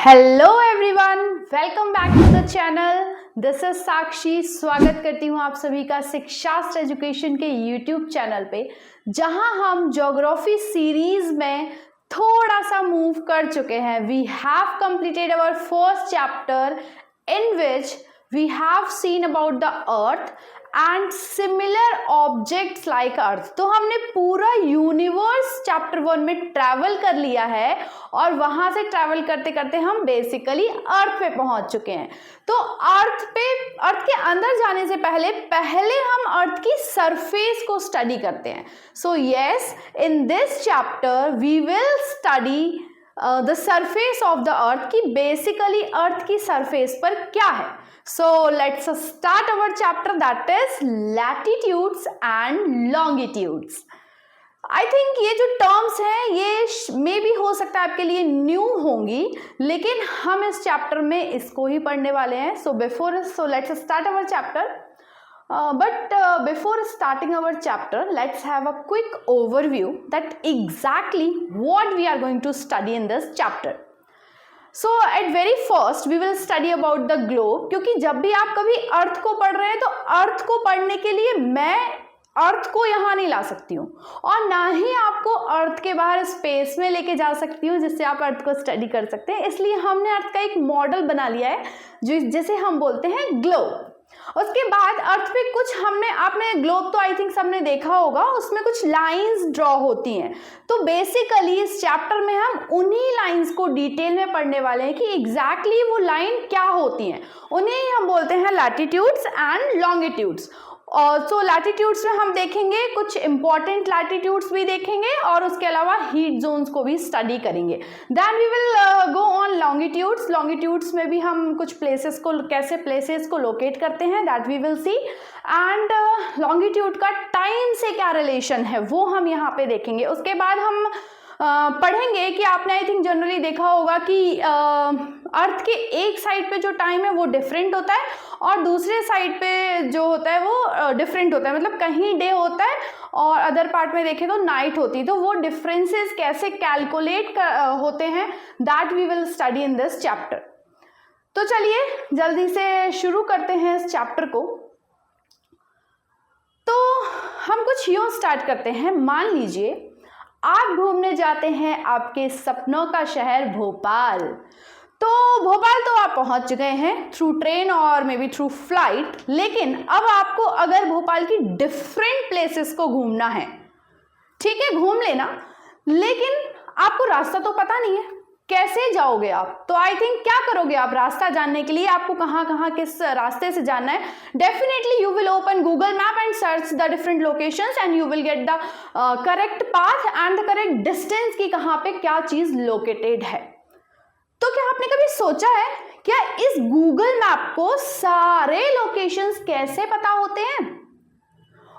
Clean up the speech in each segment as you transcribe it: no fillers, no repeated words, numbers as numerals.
Hello everyone, welcome back to the channel. This is Sakshi. स्वागत करती हूँ आप सभी का शिक्षास्त्र एजुकेशन के यूट्यूब चैनल पे, जहां हम ज्योग्राफी सीरीज में थोड़ा सा मूव कर चुके हैं। We have completed our first chapter in which we have seen about the earth and similar objects like earth। तो हमने पूरा यूनिवर्स चैप्टर 1 में ट्रैवल कर लिया है और वहां से ट्रैवल करते करते हम बेसिकली अर्थ पे पहुंच चुके हैं। तो अर्थ के अंदर जाने से पहले हम अर्थ की सरफेस को स्टडी करते हैं। So yes, in this chapter we will study the surface of the earth, की बेसिकली अर्थ की सरफेस पर क्या है। So let's start our chapter, that is latitudes and longitudes। I think ये जो terms हैं ये मे भी हो सकता है आपके लिए न्यू होंगी, लेकिन हम इस चैप्टर में इसको ही पढ़ने वाले हैं। So let's start our chapter। But before starting our chapter, let's have a quick overview that exactly what we are going to study in this chapter। So at very first we will study about the globe, क्योंकि जब भी आप कभी अर्थ को पढ़ रहे हैं तो अर्थ को पढ़ने के लिए मैं अर्थ को यहाँ नहीं ला सकती हूँ और ना ही आपको अर्थ के बाहर स्पेस में लेके जा सकती हूँ जिससे आप अर्थ को स्टडी कर सकते हैं। इसलिए हमने अर्थ का एक मॉडल बना लिया है जिसे हम बोलते हैं ग्लोब। उसके बाद अर्थ पे कुछ आपने ग्लोब तो आई थिंक सबने देखा होगा, उसमें कुछ लाइंस ड्रॉ होती हैं। तो बेसिकली इस चैप्टर में हम उन्हीं लाइंस को डिटेल में पढ़ने वाले हैं कि एग्जैक्टली वो लाइन क्या होती हैं। उन्हें ही हम बोलते हैं latitudes and longitudes. So latitudes में हम देखेंगे कुछ इंपॉर्टेंट लैटिट्यूड्स भी देखेंगे और उसके अलावा हीट जोन्स को भी स्टडी करेंगे। Then we will go on longitudes. Longitudes में भी हम कुछ प्लेसेस को लोकेट करते हैं, that we will see. And longitude का टाइम से क्या रिलेशन है वो हम यहाँ पे देखेंगे। उसके बाद हम पढ़ेंगे कि आपने आई थिंक जनरली देखा होगा कि अर्थ के एक साइड पे जो टाइम है वो डिफरेंट होता है और दूसरे साइड पे जो होता है वो डिफरेंट होता है। मतलब कहीं डे होता है और अदर पार्ट में देखें तो नाइट होती है। तो वो डिफरेंसेस कैसे कैलकुलेट होते हैं, that we will study in this chapter. तो चलिए जल्दी से शुरू करते हैं इस चैप्टर को। तो हम कुछ यूं स्टार्ट करते हैं। मान लीजिए आप घूमने जाते हैं आपके सपनों का शहर भोपाल। तो भोपाल तो आप पहुंच गए हैं थ्रू ट्रेन और मे बी थ्रू फ्लाइट, लेकिन अब आपको अगर भोपाल की डिफरेंट प्लेसेस को घूमना है, ठीक है घूम लेना, लेकिन आपको रास्ता तो पता नहीं है, कैसे जाओगे आप? तो आई थिंक क्या करोगे आप रास्ता जानने के लिए, आपको कहाँ किस रास्ते से जाना है? Definitely you will open Google map and search the different locations and you will get the correct path and the correct distance की कहाँ पे क्या चीज लोकेटेड है। तो क्या आपने कभी सोचा है क्या इस गूगल मैप को सारे लोकेशंस कैसे पता होते हैं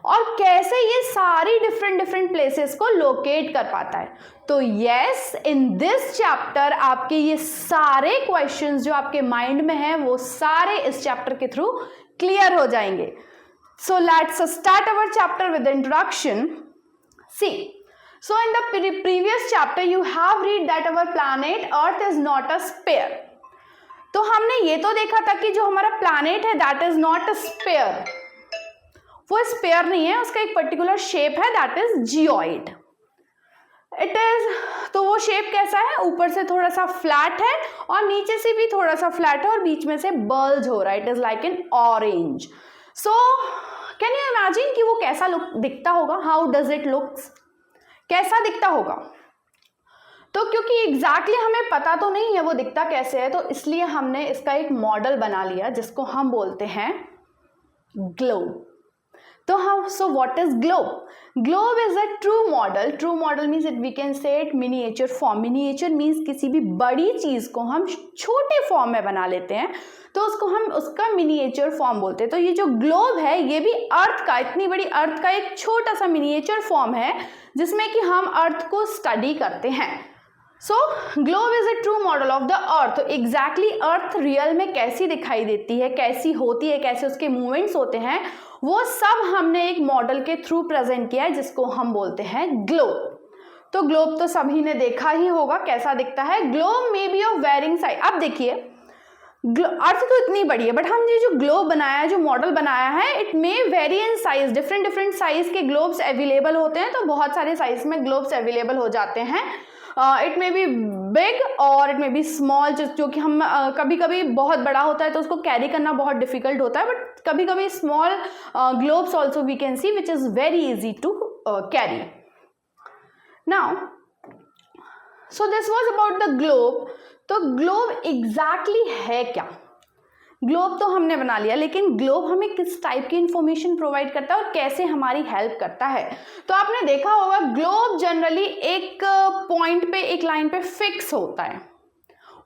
और कैसे ये सारी डिफरेंट प्लेसेस को लोकेट कर पाता है? तो यस, इन दिस चैप्टर आपके ये सारे क्वेश्चंस जो आपके माइंड में हैं वो सारे इस चैप्टर के थ्रू क्लियर हो जाएंगे। So let's start our chapter with introduction. See, so in the previous chapter you have read that our planet earth is not a sphere। तो हमने ये तो देखा था कि जो हमारा planet है that is not a sphere, वो स्पेयर नहीं है, उसका एक पर्टिकुलर शेप है that is geoid. It is, तो वो शेप कैसा है? ऊपर से थोड़ा सा फ्लैट है और नीचे से भी थोड़ा सा फ्लैट है और बीच में से बल्ज हो रहा है। It is like an orange. So can you imagine कि वो कैसा लुक दिखता होगा? How does it looks? कैसा दिखता होगा? तो क्योंकि एग्जैक्टली हमें पता तो नहीं है वो दिखता कैसे है, तो इसलिए हमने इसका एक मॉडल बना लिया जिसको हम बोलते हैं ग्लोब। तो हम, so what is globe? Globe is a true model. True model means it we can say it miniature form. Miniature means किसी भी बड़ी चीज को हम छोटे फॉर्म में बना लेते हैं तो उसको हम उसका मिनिएचर फॉर्म बोलते हैं। तो ये जो ग्लोब है ये भी अर्थ का, इतनी बड़ी अर्थ का एक छोटा सा मिनिएचर फॉर्म है जिसमें कि हम अर्थ को स्टडी करते हैं। So globe is a true model of the earth. Exactly earth real में कैसी दिखाई देती है, कैसी होती है, कैसे उसके मूवमेंट्स होते हैं, वो सब हमने एक मॉडल के थ्रू प्रेजेंट किया है जिसको हम बोलते हैं ग्लोब। तो ग्लोब तो सभी ने देखा ही होगा कैसा दिखता है। Globe may be of varying size. अब देखिए अर्थ तो इतनी बड़ी है, बट हम ये जो ग्लोब बनाया है, जो मॉडल बनाया है, it may very in size. Different different size के ग्लोब्स अवेलेबल होते हैं, तो बहुत सारे साइज में ग्लोब्स अवेलेबल हो जाते हैं। इट मे बी बिग और इट मे बी स्मॉल, जो कि हम कभी कभी बहुत बड़ा होता है तो उसको कैरी करना बहुत डिफिकल्ट होता है, बट कभी कभी small globes also we can see which is very easy to carry. Now so this was about the globe. तो ग्लोब एग्जैक्टली है क्या? ग्लोब तो हमने बना लिया, लेकिन ग्लोब हमें किस टाइप की इंफॉर्मेशन प्रोवाइड करता है और कैसे हमारी हेल्प करता है? तो आपने देखा होगा ग्लोब जनरली एक पॉइंट पे, एक लाइन पे फिक्स होता है।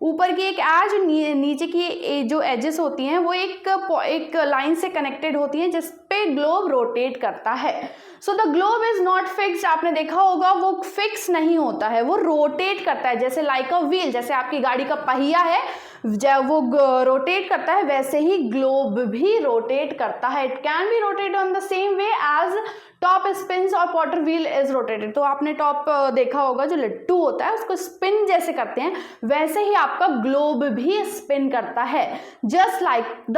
ऊपर की एक एज, नीचे की जो एजेस होती हैं वो एक लाइन से कनेक्टेड होती हैं, जिस पे ग्लोब रोटेट करता है। So the globe is not fixed. आपने देखा होगा वो फिक्स नहीं होता है, वो रोटेट करता है, जैसे लाइक अ व्हील, जैसे आपकी गाड़ी का पहिया है जब वो रोटेट करता है, वैसे ही ग्लोब भी रोटेट करता है। It can be rotate on the same way as top spins और पॉटर व्हील इज रोटेटेड। तो आपने टॉप देखा होगा, जो लट्टू होता है उसको स्पिन जैसे करते हैं, वैसे ही आपका ग्लोब भी स्पिन करता है। जस्ट लाइक द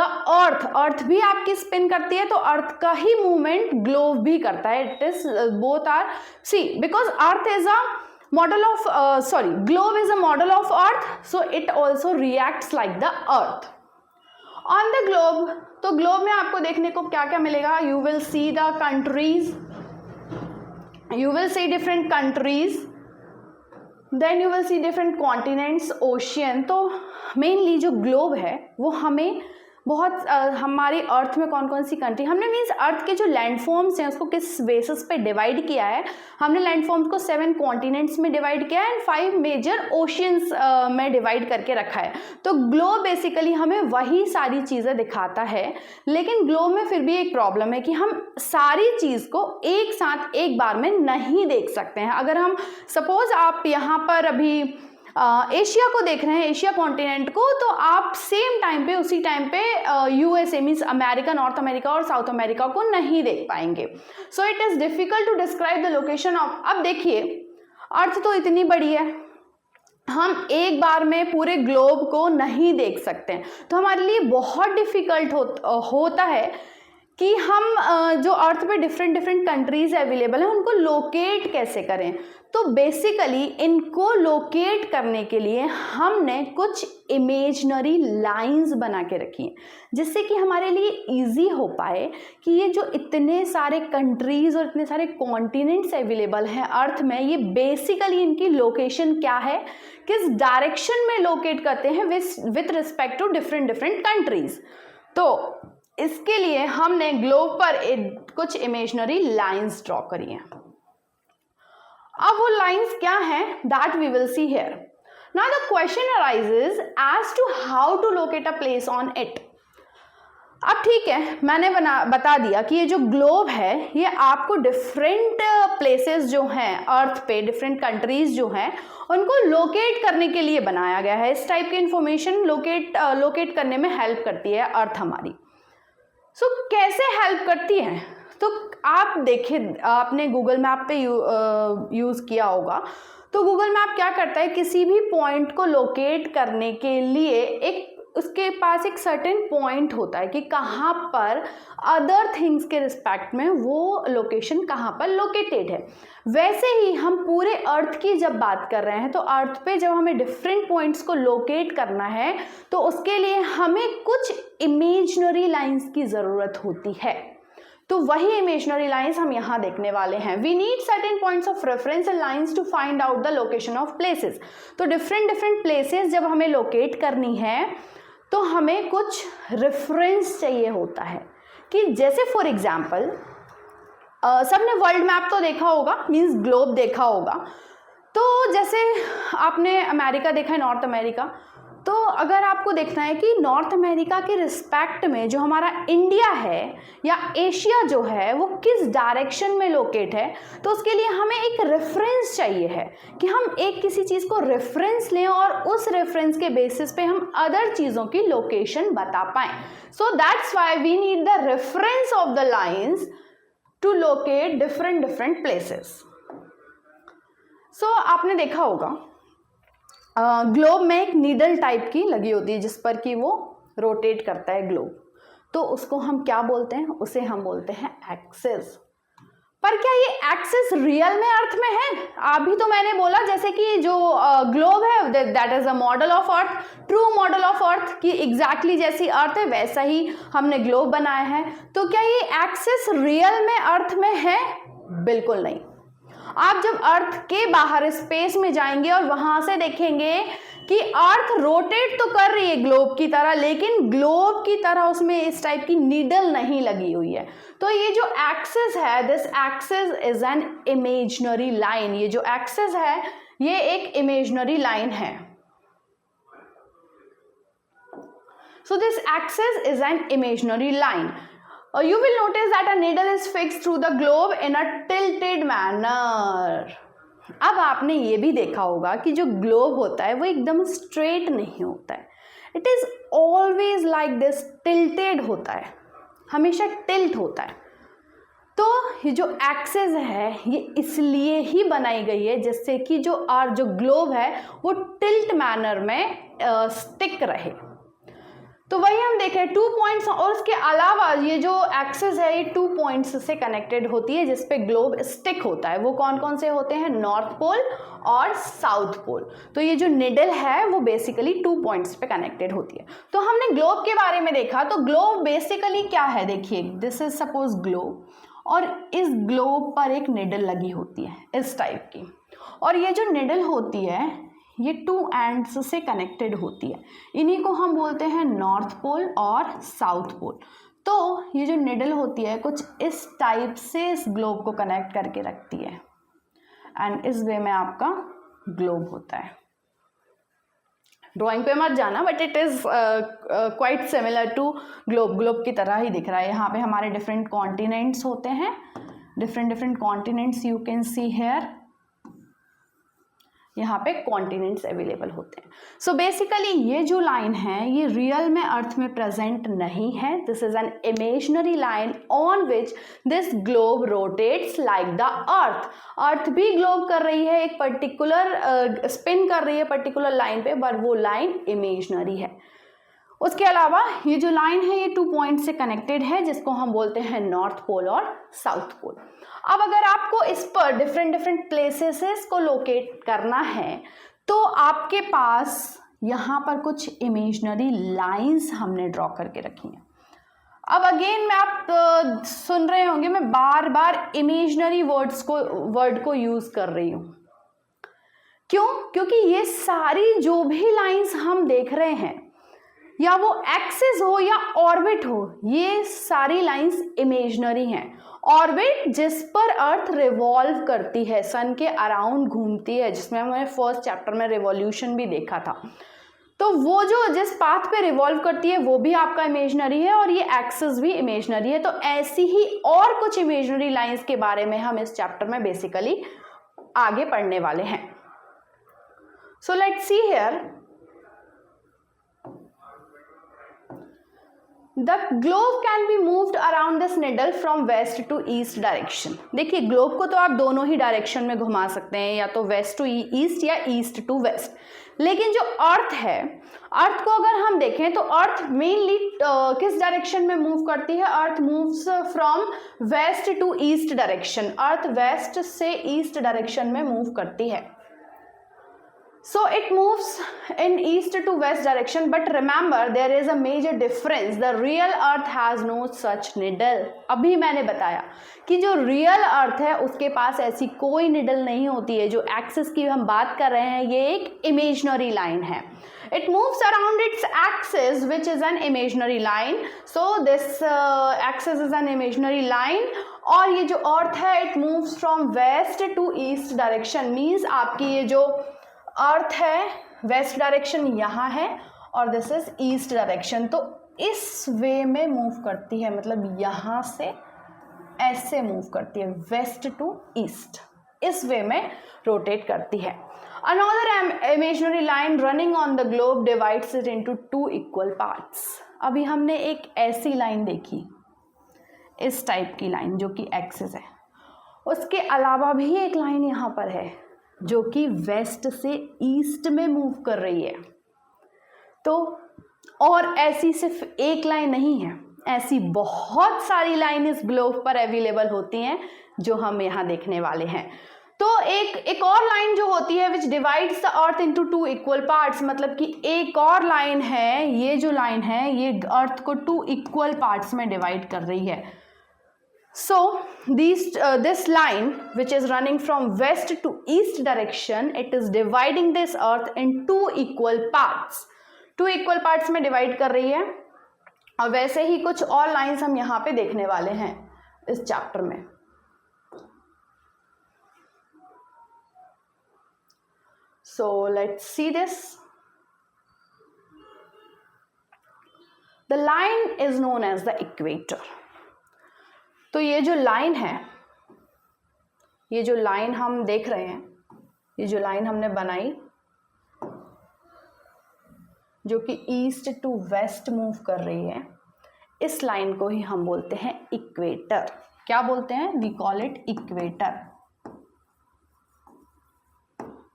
अर्थ भी आपकी स्पिन करती है, तो अर्थ का ही मूवमेंट ग्लोब भी करता है। It is both are see, because earth is a model of globe is a model of earth, so it also reacts like the earth on the globe। तो ग्लोब में आपको देखने को क्या क्या मिलेगा? you will see the countries, you will see different countries, then you will see different continents, ocean। तो mainly जो ग्लोब है वो हमें बहुत हमारी अर्थ में कौन कौन सी कंट्री, हमने मीन्स अर्थ के जो लैंडफॉर्म्स हैं उसको किस बेसिस पे डिवाइड किया है। हमने लैंडफॉर्म्स को 7 कॉन्टिनेंट्स में डिवाइड किया है एंड 5 मेजर ओशियंस में डिवाइड करके रखा है। तो ग्लोब बेसिकली हमें वही सारी चीज़ें दिखाता है, लेकिन ग्लोब में फिर भी एक प्रॉब्लम है कि हम सारी चीज़ को एक साथ एक बार में नहीं देख सकते हैं। अगर हम सपोज आप यहाँ पर अभी एशिया को देख रहे हैं, एशिया कॉन्टिनेंट को, तो आप सेम टाइम पे, उसी टाइम पे USA means America, North America और साउथ अमेरिका को नहीं देख पाएंगे। So it is difficult to describe the location of. अब देखिए अर्थ तो इतनी बड़ी है, हम एक बार में पूरे ग्लोब को नहीं देख सकते हैं, तो हमारे लिए बहुत डिफिकल्ट होता है कि हम जो अर्थ पे डिफरेंट डिफरेंट कंट्रीज अवेलेबल हैं उनको लोकेट कैसे करें। तो बेसिकली इनको लोकेट करने के लिए हमने कुछ इमेजनरी लाइंस बना के रखी हैं, जिससे कि हमारे लिए इजी हो पाए कि ये जो इतने सारे कंट्रीज और इतने सारे कॉन्टिनेंट्स अवेलेबल हैं अर्थ में, ये बेसिकली इनकी लोकेशन क्या है, किस डायरेक्शन में लोकेट करते हैं with respect to different different countries. तो इसके लिए हमने ग्लोब पर कुछ इमेजनरी लाइंस ड्रॉ करी हैं। अब वो लाइंस क्या हैं, that we will see here. Now the question arises as to how to locate a place on it. अब ठीक है, मैंने बता दिया कि ये जो ग्लोब है ये आपको डिफरेंट प्लेसेस जो हैं अर्थ पे, डिफरेंट कंट्रीज जो हैं उनको लोकेट करने के लिए बनाया गया है। इस टाइप की इंफॉर्मेशन लोकेट करने में हेल्प करती है अर्थ हमारी। सो कैसे हेल्प करती है? तो आप देखिए, आपने गूगल मैप पे यूज़ किया होगा, तो गूगल मैप क्या करता है, किसी भी पॉइंट को लोकेट करने के लिए उसके पास एक सर्टेन पॉइंट होता है कि कहाँ पर अदर थिंग्स के रिस्पेक्ट में वो लोकेशन कहाँ पर लोकेटेड है। वैसे ही हम पूरे अर्थ की जब बात कर रहे हैं, तो अर्थ पे जब हमें डिफरेंट पॉइंट्स को लोकेट करना है तो उसके लिए हमें कुछ इमेजनरी लाइंस की ज़रूरत होती है। तो वही इमेजनरी लाइंस हम यहाँ देखने वाले हैं। We need certain points of reference and lines to find out the location of places. तो डिफरेंट डिफरेंट प्लेसेस जब हमें लोकेट करनी है तो हमें कुछ रेफरेंस चाहिए होता है, कि जैसे फॉर एग्जाम्पल सबने वर्ल्ड मैप तो देखा होगा, मीन्स ग्लोब देखा होगा। तो जैसे आपने अमेरिका देखा है, नॉर्थ अमेरिका, तो अगर आपको देखना है कि नॉर्थ अमेरिका के रिस्पेक्ट में जो हमारा इंडिया है या एशिया जो है वो किस डायरेक्शन में लोकेट है, तो उसके लिए हमें एक रेफरेंस चाहिए है कि हम एक किसी चीज़ को रेफरेंस लें और उस रेफरेंस के बेसिस पे हम अदर चीज़ों की लोकेशन बता पाएँ। So that's why we need the reference of the lines to locate different places. आपने देखा होगा ग्लोब में एक नीडल टाइप की लगी होती है जिस पर कि वो रोटेट करता है ग्लोब, तो उसको हम क्या बोलते हैं? उसे हम बोलते हैं एक्सिस। पर क्या ये एक्सिस रियल में अर्थ में है? अभी तो मैंने बोला जैसे कि जो ग्लोब है that is a model of earth, true model of earth, कि एग्जैक्टली जैसी अर्थ है वैसा ही हमने ग्लोब बनाया है। तो क्या ये एक्सिस रियल में अर्थ में है? बिल्कुल नहीं। आप जब अर्थ के बाहर स्पेस में जाएंगे और वहां से देखेंगे कि अर्थ रोटेट तो कर रही है ग्लोब की तरह, लेकिन ग्लोब की तरह उसमें इस टाइप की नीडल नहीं लगी हुई है। तो ये जो एक्सिस है, this axis is an imaginary line. ये जो एक्सिस है ये एक इमेजिनरी लाइन है। So this axis is an imaginary line. You will notice that a needle is fixed through the globe in a tilted manner. अब आपने ये भी देखा होगा कि जो ग्लोब होता है वो एकदम स्ट्रेट नहीं होता है, it is always like this, tilted होता है, हमेशा टिल्ट होता है। तो ये जो एक्सिस है ये इसलिए ही बनाई गई है जिससे कि जो ग्लोब है वो टिल्ट मैनर में स्टिक रहे। तो वही हम देखें 2 पॉइंट्स, और उसके अलावा ये जो एक्सिस है ये 2 पॉइंट्स से कनेक्टेड होती है जिस पे ग्लोब स्टिक होता है। वो कौन कौन से होते हैं? नॉर्थ पोल और साउथ पोल। तो ये जो निडल है वो बेसिकली 2 पॉइंट्स पे कनेक्टेड होती है। तो हमने ग्लोब के बारे में देखा, तो ग्लोब बेसिकली क्या है? देखिए दिस इज सपोज ग्लोब, और इस ग्लोब पर एक निडल लगी होती है इस टाइप की, और ये जो निडल होती है ये 2 एंड्स से कनेक्टेड होती है। इन्हीं को हम बोलते हैं नॉर्थ पोल और साउथ पोल। तो ये जो निडल होती है कुछ इस टाइप से इस ग्लोब को कनेक्ट करके रखती है, एंड इस वे में आपका ग्लोब होता है। ड्राइंग पे मत जाना, but it is quite similar to globe, globe की तरह ही दिख रहा है। यहाँ पे हमारे डिफरेंट कॉन्टिनेंट्स होते हैं, different continents you can see here, यहाँ पे कॉन्टिनेंट्स अवेलेबल होते हैं। सो बेसिकली ये जो लाइन है ये रियल में अर्थ में प्रेजेंट नहीं है। This is an imaginary line on which this globe rotates like the earth. Earth भी ग्लोब कर रही है, एक पर्टिकुलर स्पिन कर रही है पर्टिकुलर लाइन पे, बट वो लाइन इमेजिनरी है। उसके अलावा ये जो लाइन है ये 2 पॉइंट से कनेक्टेड है जिसको हम बोलते हैं नॉर्थ पोल और साउथ पोल। अब अगर आपको इस पर डिफरेंट प्लेसेस को लोकेट करना है तो आपके पास यहाँ पर कुछ इमेजिनरी लाइंस हमने ड्रॉ करके रखी हैं। अब अगेन मैं आप सुन रहे होंगे मैं बार बार इमेजिनरी वर्ड को यूज कर रही हूँ। क्यों? क्योंकि ये सारी जो भी लाइंस हम देख रहे हैं, या वो एक्सिस हो या ऑर्बिट हो, ये सारी लाइंस इमेजिनरी हैं। ऑर्बिट जिस पर अर्थ रिवॉल्व करती है, सन के अराउंड घूमती है, जिसमें हमने फर्स्ट चैप्टर में रिवॉल्यूशन भी देखा था, तो वो जो जिस पाथ पे रिवॉल्व करती है वो भी आपका इमेजिनरी है, और ये एक्सिस भी इमेजिनरी है। तो ऐसी ही और कुछ इमेजिनरी लाइंस के बारे में हम इस चैप्टर में बेसिकली आगे पढ़ने वाले हैं। So let's see here, The globe can be moved around this needle from west to east direction. देखिए ग्लोब को तो आप दोनों ही डायरेक्शन में घुमा सकते हैं, या तो वेस्ट टू ईस्ट या ईस्ट टू वेस्ट। लेकिन जो अर्थ है, अर्थ को अगर हम देखें तो अर्थ मेनली किस डायरेक्शन में मूव करती है? Earth moves from west to east direction. Earth west से ईस्ट डायरेक्शन में मूव करती है। So it moves in east to west direction, but remember there is a major difference. The real earth has no such needle. अभी मैंने बताया कि जो real अर्थ है उसके पास ऐसी कोई निडल नहीं होती है। जो एक्सिस की हम बात कर रहे हैं ये एक इमेजिनरी लाइन है। It moves around its axis which is an imaginary line. So this axis is an imaginary line. और ये जो अर्थ है it moves from west to east direction, means आपकी ये जो अर्थ है वेस्ट डायरेक्शन यहाँ है और दिस इज ईस्ट डायरेक्शन। तो इस वे में मूव करती है, मतलब यहाँ से ऐसे मूव करती है, वेस्ट टू ईस्ट, इस वे में रोटेट करती है। Another imaginary line running on the globe divides it into 2 equal parts. अभी हमने एक ऐसी लाइन देखी, इस टाइप की लाइन जो कि एक्सिस है। उसके अलावा भी एक लाइन यहाँ पर है जो कि वेस्ट से ईस्ट में मूव कर रही है। तो और ऐसी सिर्फ एक लाइन नहीं है, ऐसी बहुत सारी लाइन इस ग्लोब पर अवेलेबल होती हैं जो हम यहाँ देखने वाले हैं। तो एक और लाइन जो होती है विच divides the earth into two equal parts, मतलब कि एक और लाइन है, ये जो लाइन है ये अर्थ को टू इक्वल पार्ट्स में डिवाइड कर रही है। So this line which is running from west to east direction, it is dividing this earth in two equal parts. Two equal parts में डिवाइड कर रही है। और वैसे ही कुछ और लाइंस हम यहाँ पे देखने वाले हैं इस चैप्टर में। So let's see this. The line is known as the equator. तो ये जो लाइन है, ये जो लाइन हम देख रहे हैं, ये जो लाइन हमने बनाई जो कि ईस्ट टू वेस्ट मूव कर रही है, इस लाइन को ही हम बोलते हैं इक्वेटर। क्या बोलते हैं? We call it equator.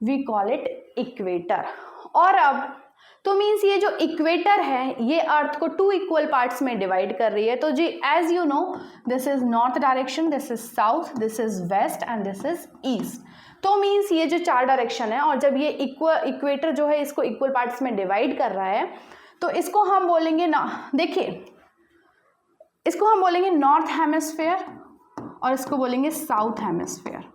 We call it equator. और अब तो मीन्स ये जो इक्वेटर है ये अर्थ को टू इक्वल पार्ट्स में डिवाइड कर रही है। तो जी as you know, this is north direction, this is south, this is west and this is east. तो मीन्स ये जो चार डायरेक्शन है, और जब ये इक्वेटर जो है इसको इक्वल पार्ट्स में डिवाइड कर रहा है, तो इसको हम बोलेंगे ना, देखिए इसको हम बोलेंगे नॉर्थ हेमिस्फेयर और इसको बोलेंगे साउथ हेमिस्फेयर।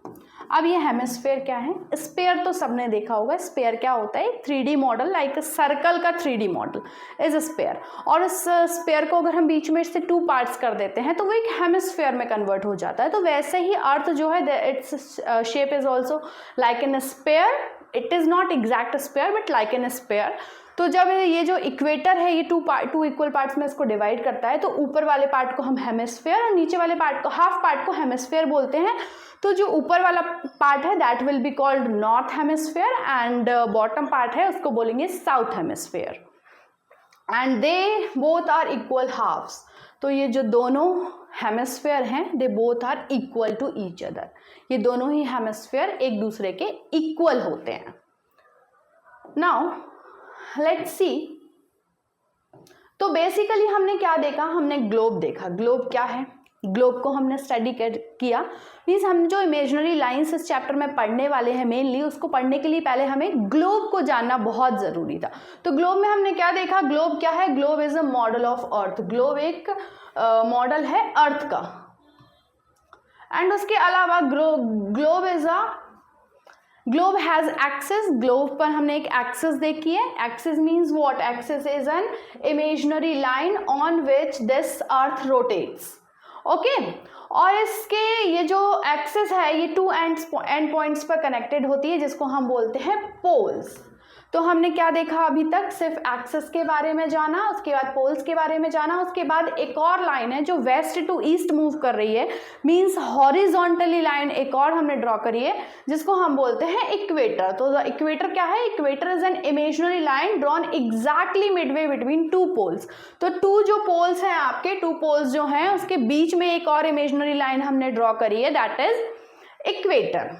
अब ये हेमिस्फेयर क्या है? स्पेयर तो सबने देखा होगा। स्पेयर क्या होता है? 3D मॉडल, लाइक सर्कल का 3D मॉडल इज स्पेयर। और इस स्पेयर को अगर हम बीच में से टू पार्ट्स कर देते हैं तो वो एक हेमिस्फेयर में कन्वर्ट हो जाता है। तो वैसे ही अर्थ जो है, its shape is also like in sphere. It is not exact sphere but like in sphere. तो जब ये जो इक्वेटर है ये टू इक्वल पार्ट्स में इसको डिवाइड करता है, तो ऊपर वाले पार्ट को हम हेमिस्फेयर और नीचे वाले पार्ट को, हाफ पार्ट को हेमिस्फेयर बोलते हैं। तो जो ऊपर वाला पार्ट है that will be called north hemisphere and bottom part है उसको बोलेंगे south hemisphere. And they both are equal halves. तो ये जो दोनों हेमिस्फेयर हैं they both are equal to each other. ये दोनों ही हेमिस्फेयर एक दूसरे के इक्वल होते हैं। Now let's see. तो बेसिकली हमने क्या देखा? हमने ग्लोब देखा। ग्लोब क्या है? ग्लोब को हमने स्टडी किया। मीन्स हम जो इमेजिनरी लाइंस इस चैप्टर में पढ़ने वाले हैं मेनली, उसको पढ़ने के लिए पहले हमें ग्लोब को जानना बहुत ज़रूरी था। तो ग्लोब में हमने क्या देखा? ग्लोब क्या है? Globe is a model of earth. Globe एक मॉडल है अर्थ का। एंड उसके अलावा ग्लोब हैज एक्सिस। ग्लोब पर हमने एक एक्सिस देखी है। Axis means what? Axis is an imaginary line on which this earth rotates. Okay. और इसके ये जो एक्सिस है ये टू एंड पॉइंट्स पर कनेक्टेड होती है जिसको हम बोलते हैं पोल्स। तो हमने क्या देखा अभी तक? सिर्फ एक्सिस के बारे में जाना, उसके बाद पोल्स के बारे में जाना, उसके बाद एक और लाइन है जो वेस्ट टू ईस्ट मूव कर रही है, मींस हॉरिजॉन्टली लाइन एक और हमने ड्रॉ करी है जिसको हम बोलते हैं इक्वेटर। तो इक्वेटर क्या है? Equator is an imaginary line drawn exactly midway between two poles. तो टू जो पोल्स हैं आपके, टू पोल्स जो हैं उसके बीच में एक और इमेजिनरी लाइन हमने ड्रॉ करी है, दैट इज इक्वेटर।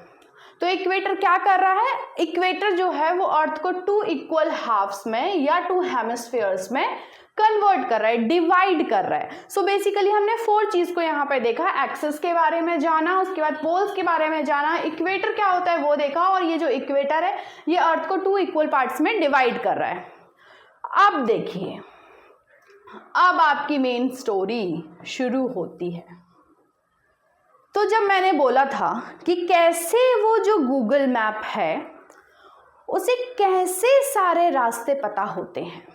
तो इक्वेटर क्या कर रहा है? इक्वेटर जो है वो अर्थ को टू इक्वल हाफ्स में या टू हेमिस्फीयर्स में कन्वर्ट कर रहा है, डिवाइड कर रहा है। सो बेसिकली हमने 4 चीज को यहाँ पे देखा। एक्सिस के बारे में जाना, उसके बाद पोल्स के बारे में जाना, इक्वेटर क्या होता है वो देखा, और ये जो इक्वेटर है ये अर्थ को टू इक्वल पार्ट्स में डिवाइड कर रहा है। अब देखिए, अब आपकी मेन स्टोरी शुरू होती है। तो जब मैंने बोला था कि कैसे वो जो गूगल मैप है उसे कैसे सारे रास्ते पता होते हैं,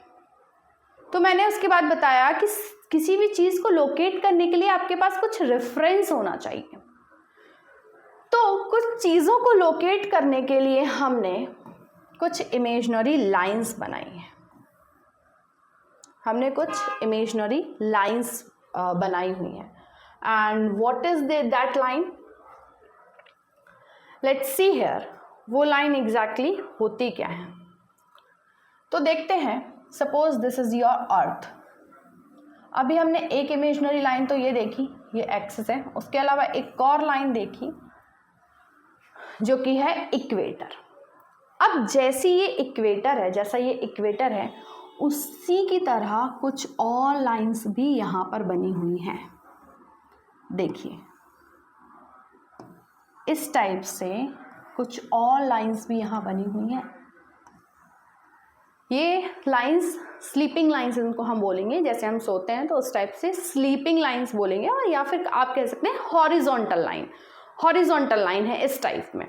तो मैंने उसके बाद बताया कि किसी भी चीज़ को लोकेट करने के लिए आपके पास कुछ रेफरेंस होना चाहिए। तो कुछ चीज़ों को लोकेट करने के लिए हमने कुछ इमेजिनरी लाइंस बनाई हैं। हमने कुछ इमेजिनरी लाइंस बनाई हुई हैं। And what is that line? Let's see here. वो लाइन एग्जैक्टली होती क्या है? तो देखते हैं। Suppose this is your earth. अभी हमने एक इमेजिनरी लाइन तो ये देखी, ये एक्सिस है। उसके अलावा एक और लाइन देखी जो कि है इक्वेटर। अब जैसे ये इक्वेटर है, जैसा ये इक्वेटर है, उसी की तरह कुछ और लाइंस भी यहाँ पर बनी हुई हैं। देखिए इस टाइप से कुछ और लाइंस भी यहाँ बनी हुई हैं। ये लाइंस स्लीपिंग लाइंस इनको हम बोलेंगे, जैसे हम सोते हैं तो उस टाइप से स्लीपिंग लाइंस बोलेंगे, और या फिर आप कह सकते हैं हॉरिजॉन्टल लाइन। हॉरिजॉन्टल लाइन है इस टाइप में,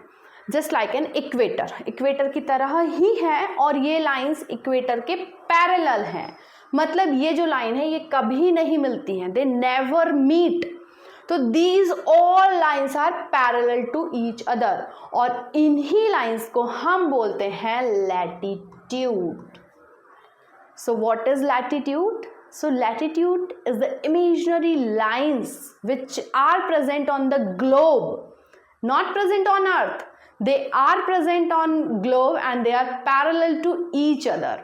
just like an equator, equator की तरह ही है। और ये लाइंस इक्वेटर के पैरेलल हैं, मतलब ये जो लाइन है ये कभी नहीं मिलती हैं, दे नेवर मीट। तो these all lines are parallel to each other, और इन्हीं लाइंस को हम बोलते हैं latitude. So what is latitude? So latitude is the imaginary lines which are present on the globe, not present on earth. They are present on globe and they are parallel to each other.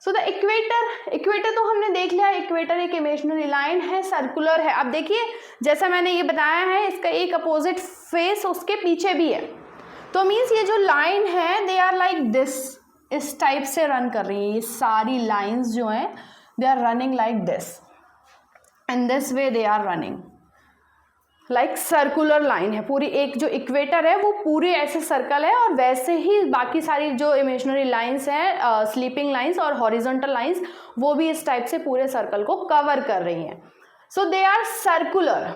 So the equator तो हमने देख लिया, equator एक imaginary line है, circular है। अब देखिए जैसा मैंने ये बताया है, इसका एक अपोजिट फेस उसके पीछे भी है, तो मीन्स ये जो लाइन है दे आर लाइक दिस, इस टाइप से रन कर रही है। ये सारी लाइंस जो हैं they are running like this, in this way they are running like circular line है पूरी। एक जो इक्वेटर है वो पूरे ऐसे सर्कल है, और वैसे ही बाकी सारी जो इमेजिनरी लाइंस हैं, स्लीपिंग लाइंस और हॉरिजॉन्टल लाइंस, वो भी इस टाइप से पूरे सर्कल को कवर कर रही हैं। So they are circular,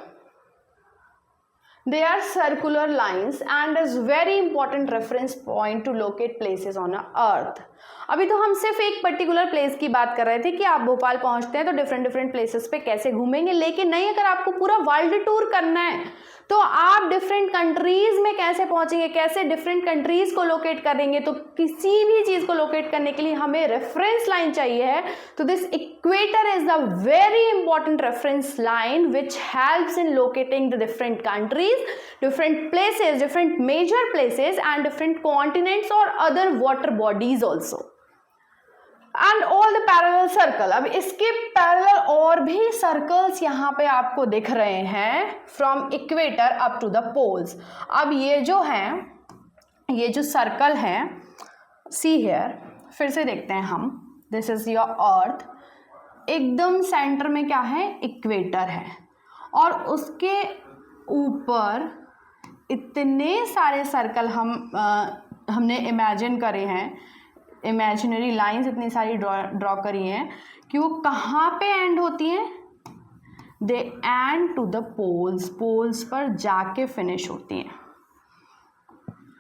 they are circular lines and is very important reference point to locate places on earth। अभी तो हम सिर्फ एक पर्टिकुलर प्लेस की बात कर रहे थे कि आप भोपाल पहुंचते हैं तो डिफरेंट प्लेसेस पे कैसे घूमेंगे, लेकिन नहीं, अगर आपको पूरा वर्ल्ड टूर करना है तो आप डिफरेंट कंट्रीज में कैसे पहुंचेंगे, कैसे डिफरेंट कंट्रीज को लोकेट करेंगे। तो किसी भी चीज को लोकेट करने के लिए हमें रेफरेंस लाइन चाहिए है, तो this equator is the very important reference line which helps in locating the different countries, different places, different major places and different continents और other water bodies also, and all the parallel circle. अब इसके parallel और भी circles यहाँ पे आपको दिख रहे हैं from equator up to the poles. अब ये जो हैं, ये जो सर्कल हैं, सी हियर, फिर से देखते हैं हम, दिस इज योर अर्थ, एकदम सेंटर में क्या है, इक्वेटर है, और उसके ऊपर इतने सारे सर्कल हमने इमेजिन करे हैं, इमेजिनरी लाइंस इतनी सारी ड्रॉ करी हैं कि वो कहाँ पे एंड होती हैं, they end to the poles, poles पर जाके फिनिश होती हैं,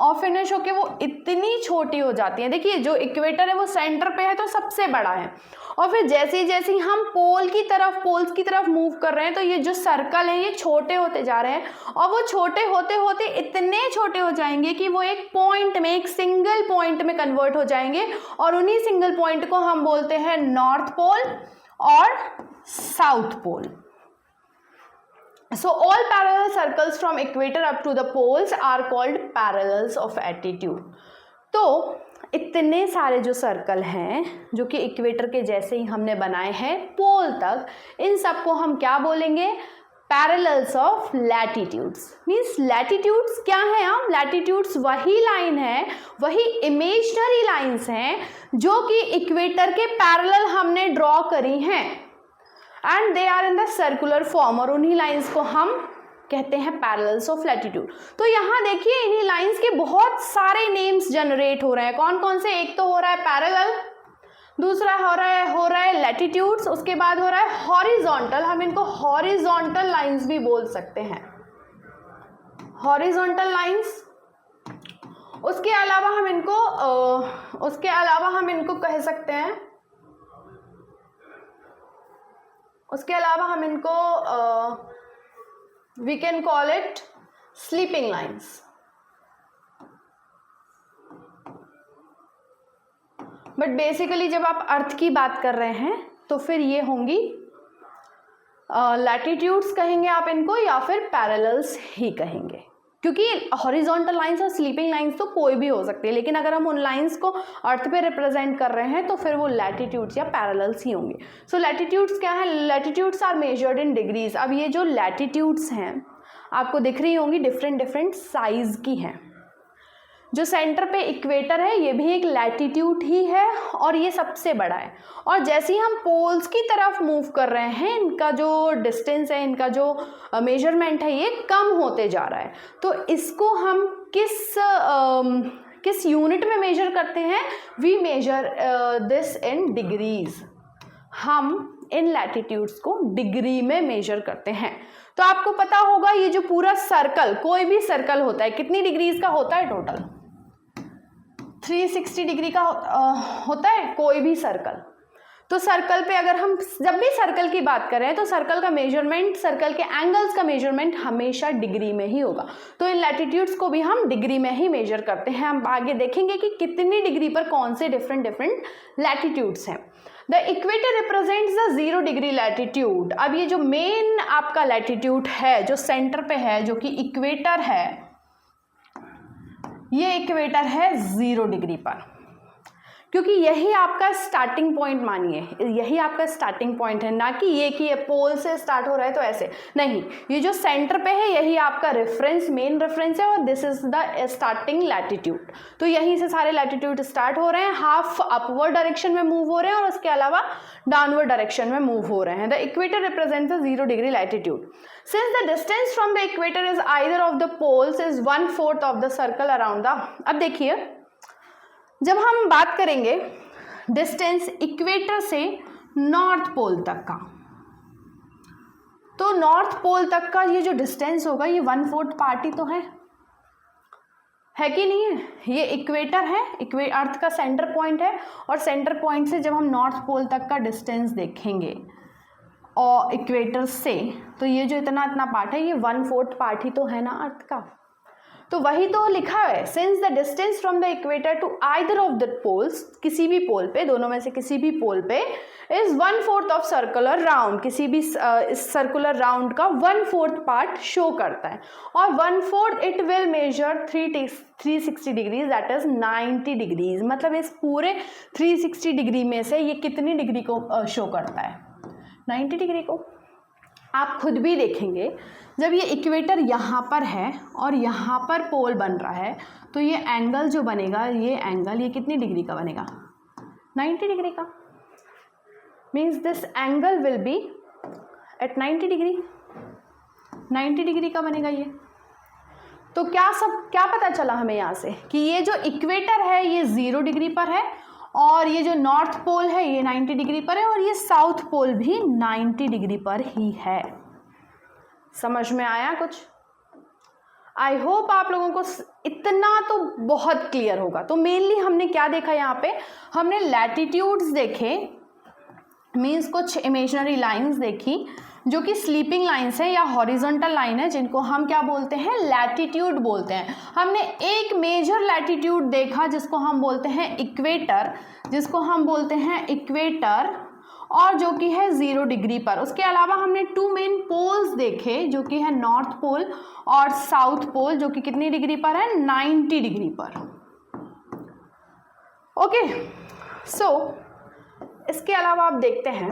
और फिनिश होके वो इतनी छोटी हो जाती हैं। देखिए जो इक्वेटर है वो सेंटर पे है तो सबसे बड़ा है, और फिर जैसे जैसे हम पोल्स की तरफ मूव कर रहे हैं तो ये जो सर्कल है ये छोटे होते जा रहे हैं, और वो छोटे होते होते इतने छोटे हो जाएंगे कि वो एक पॉइंट में, एक सिंगल पॉइंट में कन्वर्ट हो जाएंगे, और उन्हीं सिंगल पॉइंट को हम बोलते हैं नॉर्थ पोल और south pole. So all parallel circles from equator up to the poles are called parallels of attitude। तो इतने सारे जो सर्कल हैं जो कि इक्वेटर के जैसे ही हमने बनाए हैं पोल तक, इन सबको हम क्या बोलेंगे, parallels of latitudes. Means latitudes क्या है, हम लैटिट्यूड्स वही लाइन है, वही इमेजिनरी लाइंस हैं जो कि इक्वेटर के पैरेलल हमने ड्रॉ करी हैं, and they are in the circular form, और उन्हीं लाइंस को हम कहते हैं पैरेलल्स ऑफ लैटिट्यूड। तो यहाँ देखिए इन्हीं लाइंस के बहुत सारे नेम्स जनरेट हो रहे हैं। कौन कौन से, एक तो हो रहा है पैरेलल, दूसरा हो रहा है लैटिट्यूड्स, उसके बाद हो रहा है हॉरिजॉन्टल, हम इनको हॉरिजॉन्टल लाइंस भी बोल सकते हैं, हॉरिजॉन्टल लाइंस। उसके अलावा हम इनको कह सकते हैं, उसके अलावा हम इनको we can call it sleeping lines. But basically जब आप अर्थ की बात कर रहे हैं तो फिर ये होंगी लैटिट्यूड्स कहेंगे आप इनको, या फिर पैरेलल्स ही कहेंगे, क्योंकि हॉरिजॉन्टल लाइंस और स्लीपिंग लाइंस तो कोई भी हो सकती है, लेकिन अगर हम उन लाइंस को अर्थ पे रिप्रेजेंट कर रहे हैं तो फिर वो लैटिट्यूड्स या पैरेलल्स ही होंगे। सो लैटिट्यूड्स क्या है, latitudes are measured in degrees. अब ये जो लैटिट्यूड्स हैं आपको दिख रही होंगी डिफरेंट साइज की हैं, जो सेंटर पे इक्वेटर है ये भी एक लैटिट्यूड ही है और ये सबसे बड़ा है। और जैसे ही हम पोल्स की तरफ मूव कर रहे हैं इनका जो डिस्टेंस है, इनका जो मेजरमेंट है ये कम होते जा रहा है। तो इसको हम किस यूनिट में मेजर करते हैं? We measure this in degrees. हम इन लैटिट्यूड्स को डिग्री में मेजर करते हैं। तो आपको पता होगा ये जो पूरा सर्कल, कोई भी सर्कल होता है कितनी डिग्रीज का होता है? टोटल 360 डिग्री का होता है कोई भी सर्कल। तो सर्कल पे अगर हम जब भी सर्कल की बात करें तो सर्कल का मेजरमेंट, सर्कल के एंगल्स का मेजरमेंट हमेशा डिग्री में ही होगा। तो इन लैटिट्यूड्स को भी हम डिग्री में ही मेजर करते हैं। हम आगे देखेंगे कि कितनी डिग्री पर कौन से डिफरेंट लैटिट्यूड्स हैं। The equator represents the 0 degree latitude. अब ये जो मेन आपका लैटिट्यूड है जो सेंटर पे है, जो कि इक्वेटर है, ये इक्वेटर है 0 डिग्री पर, क्योंकि यही आपका स्टार्टिंग पॉइंट, मानिए यही आपका स्टार्टिंग पॉइंट है, ना कि ये पोल से स्टार्ट हो रहा है तो ऐसे नहीं। ये जो सेंटर पे है यही आपका रेफरेंस, मेन रेफरेंस है और this is the starting latitude. तो यहीं से सारे लैटिट्यूड स्टार्ट हो रहे हैं, हाफ अपवर्ड डायरेक्शन में मूव हो रहे हैं और उसके अलावा डाउनवर्ड डायरेक्शन में मूव हो रहे हैं। The equator represents the 0 degree latitude. Since the distance from the equator is either of the poles is 1/4 of the circle around the। अब देखिए जब हम बात करेंगे डिस्टेंस इक्वेटर से नॉर्थ पोल तक का, तो नॉर्थ पोल तक का ये जो डिस्टेंस होगा ये 1/4 पार्ट ही तो है कि नहीं है? ये इक्वेटर है, अर्थ का सेंटर पॉइंट है और सेंटर पॉइंट से जब हम नॉर्थ पोल तक का डिस्टेंस देखेंगे और इक्वेटर से, तो ये जो इतना पार्ट है ये 1/4 पार्ट ही तो है ना अर्थ का। तो वही तो लिखा है, since the distance from the equator to either of the poles, किसी भी पोल पे, दोनों में से किसी भी पोल पे, इज 1/4 ऑफ सर्कुलर राउंड, किसी भी इस सर्कुलर राउंड का 1/4 पार्ट शो करता है। और 1/4 it will measure 360 degrees, that is 90 degrees. मतलब इस पूरे 360 डिग्री में से ये कितनी डिग्री को शो करता है? 90 डिग्री को। आप खुद भी देखेंगे जब ये इक्वेटर यहाँ पर है और यहाँ पर पोल बन रहा है तो ये एंगल जो बनेगा, ये एंगल ये कितनी डिग्री का बनेगा? 90 डिग्री का। Means this angle will be at 90 degree, 90 degree का बनेगा ये। तो क्या पता चला हमें यहाँ से कि ये जो इक्वेटर है ये 0 डिग्री पर है और ये जो नॉर्थ पोल है ये 90 डिग्री पर है और ये साउथ पोल भी 90 डिग्री पर ही है। समझ में आया कुछ? आई होप आप लोगों को इतना तो बहुत क्लियर होगा। तो मेनली हमने क्या देखा यहाँ पे? हमने लैटिट्यूड्स देखे, मीन्स कुछ इमेजिनरी लाइंस देखी जो कि स्लीपिंग लाइंस है या हॉरिजॉन्टल लाइन है, जिनको हम क्या बोलते हैं? लैटिट्यूड बोलते हैं। हमने एक मेजर लैटिट्यूड देखा जिसको हम बोलते हैं इक्वेटर, और जो कि है 0 डिग्री पर। उसके अलावा हमने 2 मेन पोल्स देखे जो कि है नॉर्थ पोल और साउथ पोल, जो कि कितनी डिग्री पर है? 90 डिग्री पर। ओके, सो इसके अलावा आप देखते हैं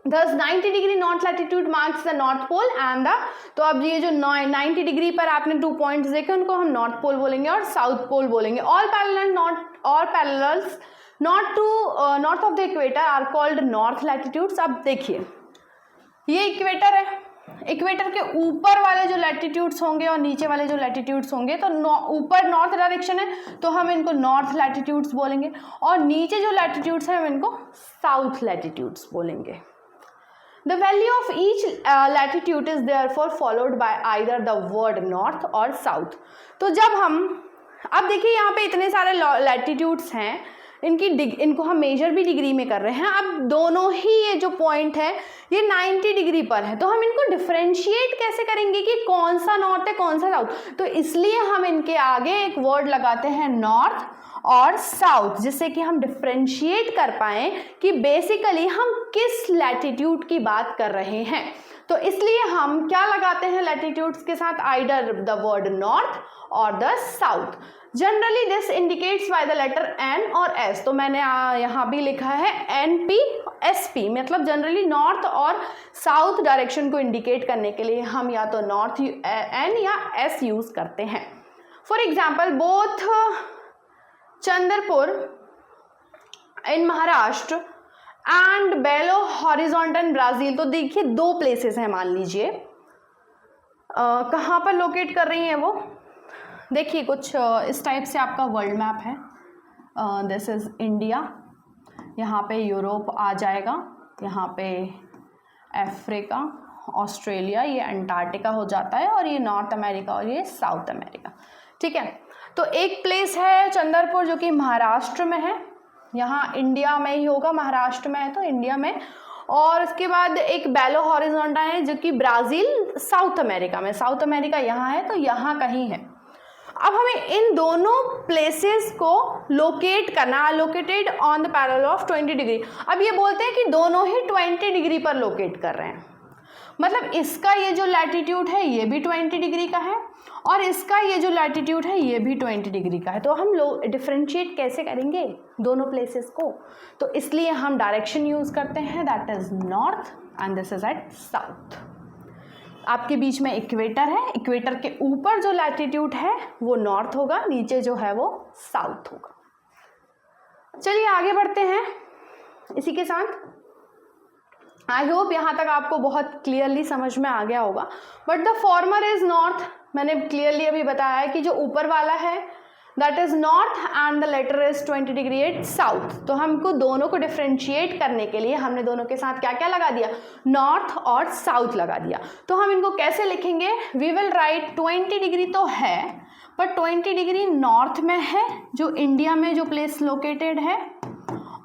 Thus 90 degree north latitude marks the north pole and the, तो अब ये जो 90 डिग्री पर आपने 2 पॉइंट्स देखे उनको हम नॉर्थ पोल बोलेंगे और साउथ पोल बोलेंगे। All parallels north of the equator are called north latitudes. अब देखिए ये इक्वेटर है, इक्वेटर के ऊपर वाले जो लैटिट्यूड्स होंगे और नीचे वाले जो लैटिट्यूड्स होंगे, तो ऊपर नॉर्थ डायरेक्शन है तो हम इनको नॉर्थ लैटिट्यूड्स बोलेंगे और नीचे जो लैटिट्यूड्स हैं हम इनको साउथ लैटिट्यूड्स बोलेंगे। The value of each latitude is therefore followed by either the word north or south। तो जब हम, अब देखिए यहाँ पे इतने सारे लैटिट्यूड्स हैं, इनको हम मेजर भी डिग्री में कर रहे हैं। अब दोनों ही ये जो पॉइंट है ये 90 डिग्री पर है, तो हम इनको डिफरेंशिएट कैसे करेंगे कि कौन सा नॉर्थ है कौन सा साउथ? तो इसलिए हम इनके आगे एक वर्ड लगाते हैं नॉर्थ और साउथ, जिससे कि हम डिफरेंशिएट कर पाएं कि बेसिकली हम किस लैटिट्यूड की बात कर रहे हैं। तो इसलिए हम क्या लगाते हैं लैटिट्यूड्स के साथ? आइदर द वर्ड नॉर्थ और the south. Generally this indicates by the letter N और एस। तो मैंने यहाँ भी लिखा है NP SP, मतलब जनरली नॉर्थ और साउथ डायरेक्शन को इंडिकेट करने के लिए हम या तो नॉर्थ N या S यूज करते हैं। For example both Chandrapur in Maharashtra and below horizontal in Brazil, तो देखिए दो प्लेसेस हैं, मान लीजिए कहाँ पर लोकेट कर रही हैं वो, देखिए कुछ इस टाइप से आपका वर्ल्ड मैप है। दिस इज़ इंडिया, यहाँ पे यूरोप आ जाएगा, यहाँ पे अफ्रीका, ऑस्ट्रेलिया, ये अंटार्कटिका हो जाता है, और ये नॉर्थ अमेरिका और ये साउथ अमेरिका। ठीक है, तो एक प्लेस है चंद्रपुर जो कि महाराष्ट्र में है, यहाँ इंडिया में ही होगा, महाराष्ट्र में है तो इंडिया में, और उसके बाद एक बेलो हॉरिजॉन्टल है जो कि ब्राज़ील साउथ अमेरिका में, साउथ अमेरिका यहाँ है तो यहाँ कहीं है। अब हमें इन दोनों प्लेसेस को लोकेट करना, located on the parallel of 20 degree. अब ये बोलते हैं कि दोनों ही 20 डिग्री पर लोकेट कर रहे हैं, मतलब इसका ये जो लैटिट्यूड है ये भी 20 डिग्री का है और इसका ये जो लैटिट्यूड है ये भी 20 डिग्री का है। तो हम लोग डिफ्रेंशिएट कैसे करेंगे दोनों प्लेसेस को, तो इसलिए हम डायरेक्शन यूज़ करते हैं, that is north and this is at south. आपके बीच में इक्वेटर है, इक्वेटर के ऊपर जो लैटिट्यूड है वो नॉर्थ होगा, नीचे जो है वो साउथ होगा। चलिए आगे बढ़ते हैं इसी के साथ। आई होप यहाँ तक आपको बहुत क्लियरली समझ में आ गया होगा। But the former is north, मैंने क्लियरली अभी बताया है कि जो ऊपर वाला है that is north and the latter is 20 degree at south. तो हमको दोनों को डिफ्रेंशिएट करने के लिए हमने दोनों के साथ क्या क्या लगा दिया, नॉर्थ और साउथ लगा दिया। तो हम इनको कैसे लिखेंगे, वी विल राइट 20 डिग्री तो है बट 20 डिग्री नॉर्थ में है जो इंडिया में जो प्लेस लोकेटेड है,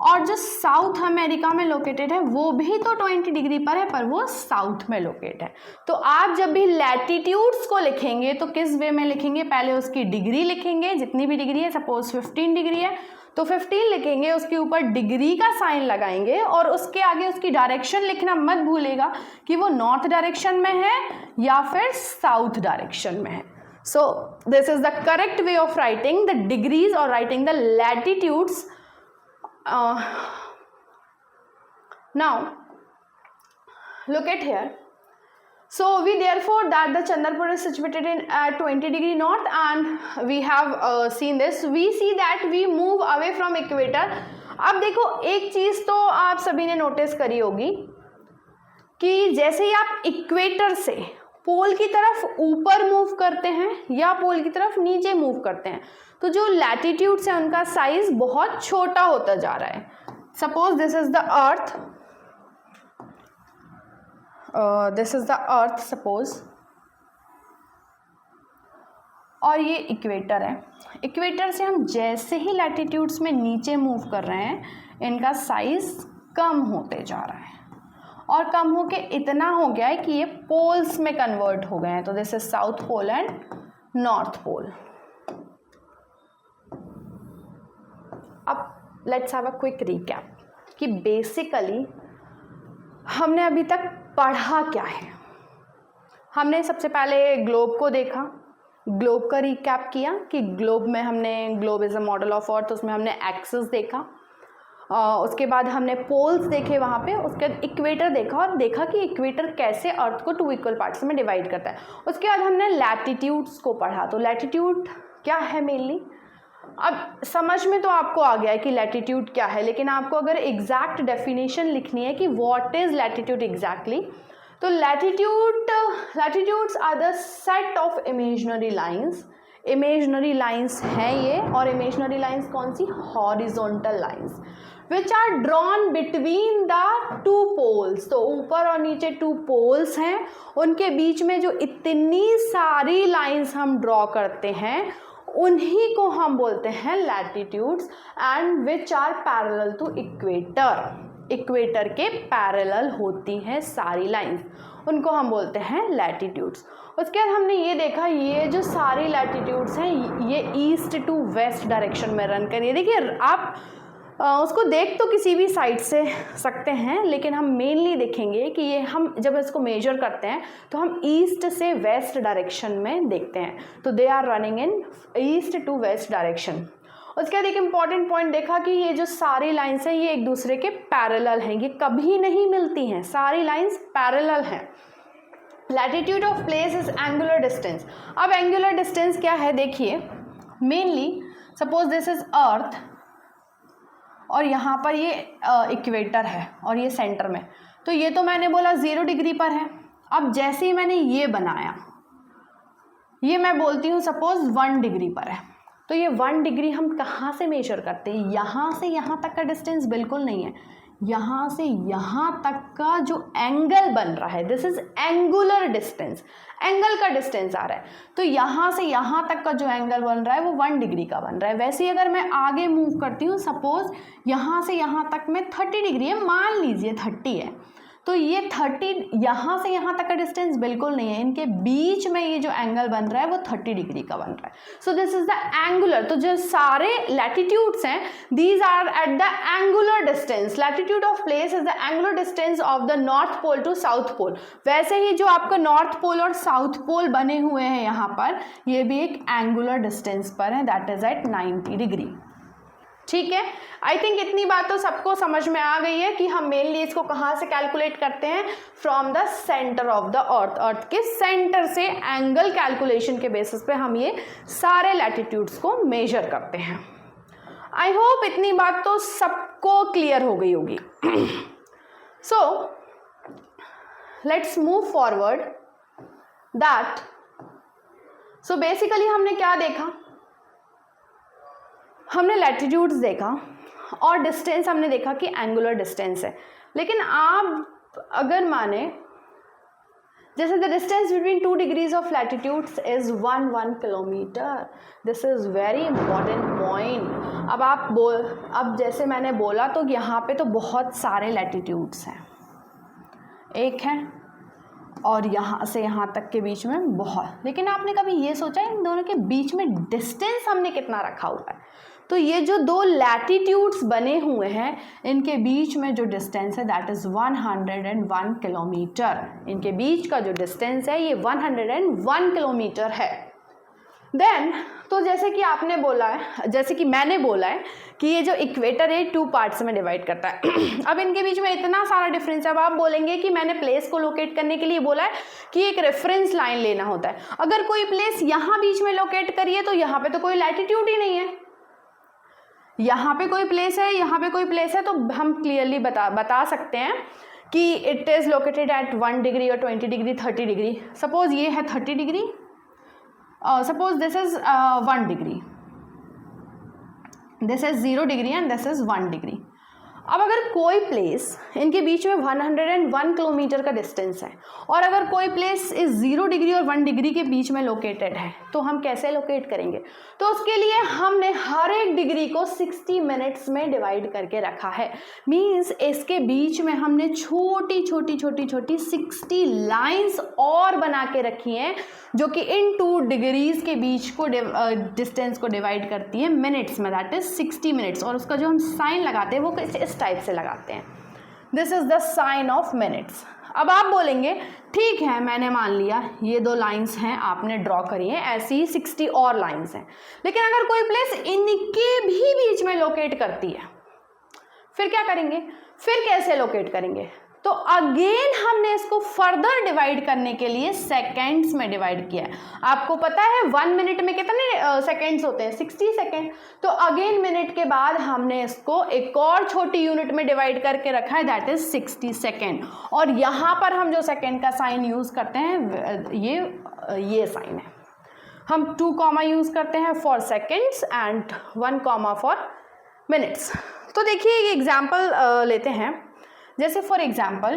और जो साउथ अमेरिका में लोकेटेड है वो भी तो 20 डिग्री पर है पर वो साउथ में लोकेट है। तो आप जब भी लैटिट्यूड्स को लिखेंगे तो किस वे में लिखेंगे, पहले उसकी डिग्री लिखेंगे, जितनी भी डिग्री है, सपोज 15 डिग्री है तो 15 लिखेंगे, उसके ऊपर डिग्री का साइन लगाएंगे और उसके आगे उसकी डायरेक्शन लिखना मत भूलेगा कि वो नॉर्थ डायरेक्शन में है या फिर साउथ डायरेक्शन में है। So this is the correct way of writing the degrees और writing the latitudes. Now look at here. So we therefore that the Chandrapur is situated in at 20 degree north and we have seen this. We see that we move away from equator. अब देखो एक चीज तो आप सभी ने notice करी होगी कि जैसे ही आप इक्वेटर से पोल की तरफ ऊपर मूव करते हैं या पोल की तरफ नीचे मूव करते हैं तो जो लैटिट्यूड्स है उनका साइज बहुत छोटा होता जा रहा है। Suppose this is the earth, this is the earth suppose, और ये इक्वेटर है। इक्वेटर से हम जैसे ही लैटिट्यूड्स में नीचे मूव कर रहे हैं इनका साइज कम होते जा रहा है और कम होके इतना हो गया है कि ये पोल्स में कन्वर्ट हो गए हैं। तो this is south pole and north pole. अब let's have a quick recap कि बेसिकली हमने अभी तक पढ़ा क्या है। हमने सबसे पहले ग्लोब को देखा, ग्लोब का रिकैप किया कि ग्लोब में हमने globe is a model of earth, उसमें हमने एक्सिस देखा, उसके बाद हमने पोल्स देखे वहाँ पे, उसके बाद इक्वेटर देखा और देखा कि इक्वेटर कैसे अर्थ को 2 इक्वल पार्ट्स में डिवाइड करता है। उसके बाद हमने लैटिट्यूड्स को पढ़ा। तो लैटिट्यूड क्या है मेनली, अब समझ में तो आपको आ गया है कि लैटिट्यूड क्या है, लेकिन आपको अगर एग्जैक्ट डेफिनेशन लिखनी है कि व्हाट इज लैटिट्यूड एग्जैक्टली, तो latitudes are the set of imaginary lines. Imaginary lines हैं ये, और इमेजिनरी लाइंस कौन सी, horizontal lines which are drawn between the 2 poles. तो ऊपर और नीचे 2 पोल्स हैं, उनके बीच में जो इतनी सारी लाइंस हम ड्रॉ करते हैं उन्हीं को हम बोलते हैं latitudes and which are parallel to equator. Equator के पैरेलल होती हैं सारी लाइंस, उनको हम बोलते हैं लैटिट्यूड्स। उसके बाद हमने ये देखा ये जो सारी लैटिट्यूड्स हैं ये ईस्ट टू वेस्ट डायरेक्शन में रन करिए। देखिए आप उसको देख तो किसी भी साइड से सकते हैं, लेकिन हम मेनली देखेंगे कि ये हम जब इसको मेजर करते हैं तो हम ईस्ट से वेस्ट डायरेक्शन में देखते हैं। तो they are running in east to west direction. उसके बाद एक इम्पॉर्टेंट पॉइंट देखा कि ये जो सारी लाइंस हैं ये एक दूसरे के पैरेलल हैं, ये कभी नहीं मिलती हैं, सारी लाइंस पैरेलल हैं। Latitude of place is angular distance. अब एंगुलर डिस्टेंस क्या है, देखिए mainly suppose this is earth और यहाँ पर ये इक्वेटर है और ये सेंटर में, तो ये तो मैंने बोला 0 डिग्री पर है। अब जैसे ही मैंने ये बनाया, ये मैं बोलती हूँ सपोज 1 डिग्री पर है, तो ये 1 डिग्री हम कहाँ से मेजर करते हैं, यहाँ से यहाँ तक का डिस्टेंस बिल्कुल नहीं है, यहाँ से यहाँ तक का जो एंगल बन रहा है, this is angular distance, angle का डिस्टेंस आ रहा है। तो यहाँ से यहाँ तक का जो एंगल बन रहा है वो 1 डिग्री का बन रहा है। वैसे ही अगर मैं आगे मूव करती हूँ, सपोज यहाँ से यहाँ तक में 30 डिग्री है, मान लीजिए 30 है, तो ये 30 यहाँ से यहाँ तक का डिस्टेंस बिल्कुल नहीं है, इनके बीच में ये जो एंगल बन रहा है वो 30 डिग्री का बन रहा है। So this is the angular. तो जो सारे लैटिट्यूड्स हैं, these are at the angular distance. Latitude of place is the angular distance of the north pole to south pole. वैसे ही जो आपका नॉर्थ पोल और साउथ पोल बने हुए हैं यहाँ पर, ये भी एक एंगुलर डिस्टेंस पर है, दैट इज एट 90 डिग्री। ठीक है, आई थिंक इतनी बात तो सबको समझ में आ गई है कि हम मेनली इसको कहाँ से कैलकुलेट करते हैं, from the centre of the earth. Earth के सेंटर से एंगल कैलकुलेशन के बेसिस पे हम ये सारे लैटिट्यूड्स को मेजर करते हैं। आई होप इतनी बात तो सबको क्लियर हो गई होगी। So let's move forward that. So basically हमने क्या देखा, हमने लैटिट्यूड्स देखा और डिस्टेंस हमने देखा कि एंगुलर डिस्टेंस है। लेकिन आप अगर माने जैसे the distance between 2 degrees of latitudes is 1 kilometre, this is very important point. अब जैसे मैंने बोला तो यहाँ पे तो बहुत सारे लैटिट्यूड्स हैं, एक है और यहाँ से यहाँ तक के बीच में बहुत, लेकिन आपने कभी ये सोचा इन दोनों के बीच में डिस्टेंस हमने कितना रखा हुआ है? तो ये जो 2 लैटिट्यूड्स बने हुए हैं, इनके बीच में जो डिस्टेंस है दैट इज 101 किलोमीटर। इनके बीच का जो डिस्टेंस है ये 101 किलोमीटर है। देन तो जैसे कि आपने बोला है, जैसे कि मैंने बोला है कि ये जो इक्वेटर है 2 पार्ट्स में डिवाइड करता है। अब इनके बीच में इतना सारा डिफरेंस है। अब आप बोलेंगे कि मैंने प्लेस को लोकेट करने के लिए बोला है कि एक रेफरेंस लाइन लेना होता है। अगर कोई प्लेस यहाँ बीच में लोकेट करिए तो यहाँ पे तो कोई लैटिट्यूड ही नहीं है, यहाँ पे कोई प्लेस है, यहाँ पे कोई प्लेस है, तो हम क्लियरली बता सकते हैं कि it is located at 1 degree और 20 डिग्री 30 डिग्री। सपोज ये है 30 degree, suppose this is 1 degree, this is 0 degree and this is 1 degree. अब अगर कोई प्लेस, इनके बीच में 101 किलोमीटर का डिस्टेंस है और अगर कोई प्लेस इस 0 डिग्री और 1 डिग्री के बीच में लोकेटेड है, तो हम कैसे लोकेट करेंगे? तो उसके लिए हमने हर एक डिग्री को 60 मिनट्स में डिवाइड करके रखा है। मीन्स इसके बीच में हमने छोटी छोटी 60 लाइंस और बना के रखी हैं, जो कि इन 2 डिग्रीज के बीच को डिस्टेंस को डिवाइड करती है मिनट्स में, दैट इज 60 मिनट्स। और उसका जो हम साइन लगाते हैं वो इस टाइप से लगाते हैं, this is the sign of minutes. अब आप बोलेंगे ठीक है, मैंने मान लिया ये 2 लाइंस हैं, आपने ड्रॉ करी है, ऐसी ही 60 और लाइंस हैं। लेकिन अगर कोई प्लेस इनके भी बीच में लोकेट करती है, फिर क्या करेंगे? फिर कैसे लोकेट करेंगे? तो अगेन हमने इसको फर्दर डिवाइड करने के लिए सेकेंड्स में डिवाइड किया है। आपको पता है 1 मिनट में कितने सेकेंड्स होते हैं? 60 सेकेंड। तो अगेन मिनट के बाद हमने इसको एक और छोटी यूनिट में डिवाइड करके रखा है, दैट इज 60 सेकेंड। और यहाँ पर हम जो सेकेंड का साइन यूज करते हैं ये साइन है, हम 2 कॉमा यूज करते हैं for seconds and 1 comma for minutes. तो देखिए ये एग्जाम्पल लेते हैं, जैसे फॉर एग्जाम्पल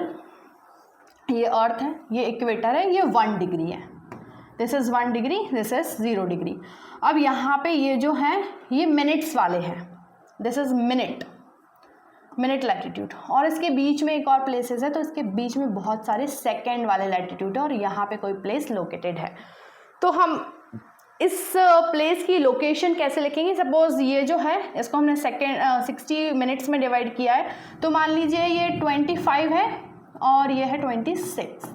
ये अर्थ है, ये इक्वेटर है, ये 1 डिग्री है, this is 1 degree, this is 0 degree. अब यहाँ पे ये जो है ये मिनट्स वाले हैं, दिस इज मिनट लैटिट्यूड, और इसके बीच में एक और प्लेसेस है, तो इसके बीच में बहुत सारे सेकेंड वाले लैटिट्यूड है और यहाँ पे कोई प्लेस लोकेटेड है। तो हम इस प्लेस की लोकेशन कैसे लिखेंगे? सपोज ये जो है इसको हमने 60 मिनट्स में डिवाइड किया है, तो मान लीजिए ये 25 है और ये है 26